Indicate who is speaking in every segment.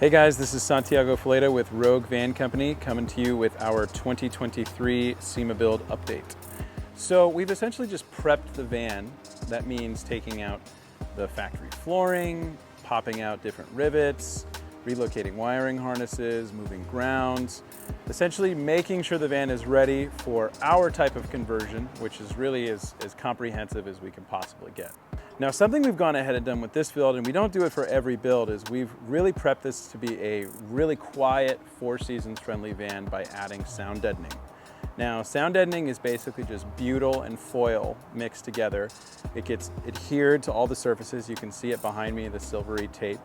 Speaker 1: Hey guys, this is Santiago Faleta with Rogue Van Company coming to you with our 2023 SEMA Build update. So we've essentially just prepped the van. That means taking out the factory flooring, popping out different rivets, relocating wiring harnesses, moving grounds, essentially making sure the van is ready for our type of conversion, which is really as comprehensive as we can possibly get. Now, something we've gone ahead and done with this build, and we don't do it for every build, is we've really prepped this to be a really quiet, Four Seasons friendly van by adding sound deadening. Now, sound deadening is basically just butyl and foil mixed together. It gets adhered to all the surfaces. You can see it behind me, the silvery tape.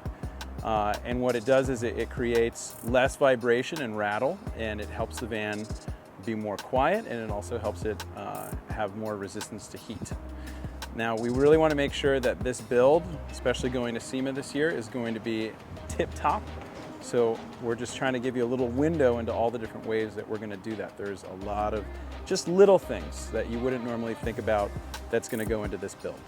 Speaker 1: And what it does is it creates less vibration and rattle, and it helps the van be more quiet, and it also helps it have more resistance to heat. Now, we really want to make sure that this build, especially going to SEMA this year, is going to be tip-top. So we're just trying to give you a little window into all the different ways that we're going to do that. There's a lot of just little things that you wouldn't normally think about that's going to go into this build.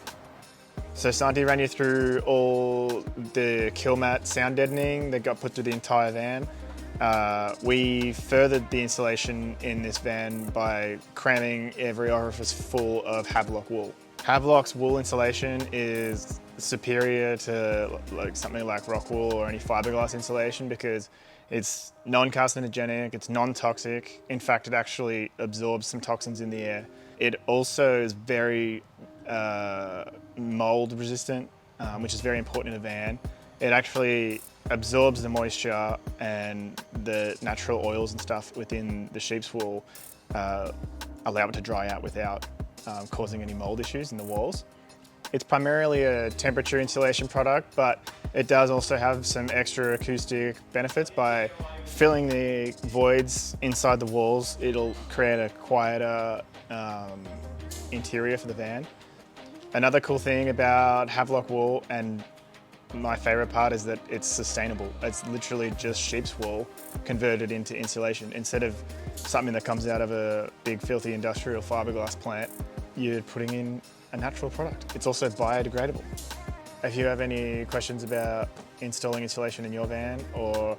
Speaker 2: So Santi ran you through all the Kilmat Sound Deadening that got put through the entire van. We furthered the insulation in this van by cramming every orifice full of Havelock Wool. Havelock's wool insulation is superior to something like rock wool or any fiberglass insulation because it's non-carcinogenic, it's non-toxic. In fact, it actually absorbs some toxins in the air. It also is very mold resistant, which is very important in a van. It actually absorbs the moisture and the natural oils and stuff within the sheep's wool, allow it to dry out without causing any mold issues in the walls. It's primarily a temperature insulation product, but it does also have some extra acoustic benefits by filling the voids inside the walls. It'll create a quieter interior for the van. Another cool thing about Havelock Wool, and my favorite part, is that it's sustainable. It's literally just sheep's wool converted into insulation. Instead of something that comes out of a big filthy industrial fiberglass plant, you're putting in a natural product. It's also biodegradable. If you have any questions about installing insulation in your van or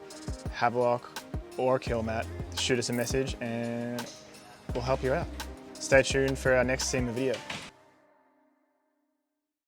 Speaker 2: Havelock or Kilmat, shoot us a message and we'll help you out. Stay tuned for our next SEMA video.